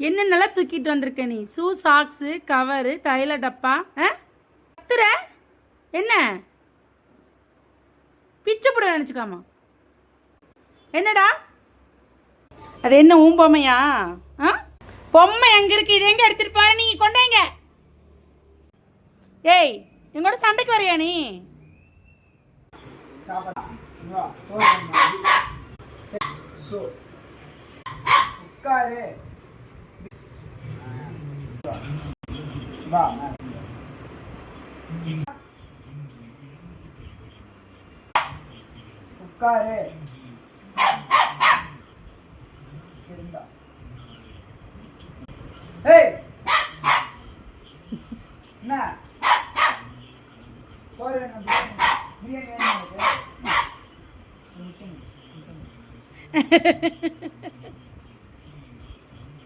என்னென்னலாம் தூக்கிட்டு வந்திருக்க நீ? ஷூ, சாக்ஸு, கவரு, தைல டப்பா. கத்துற என்ன? பிச்சை போட நினச்சிக்காமா? என்னடா அது? என்ன உன் பொம்மையா? பொம்மை எங்க இருக்கு? இது எங்க எடுத்துட்டு பாரு. நீங்க கொண்டாங்க. ஏய், எங்கூட சண்டைக்கு வரையா நீ? உட்காரு. வா. உட்காரு. சரிந்தா. ஏய், என்ன சோறு வேணும்? பிரியாணி வேணும்?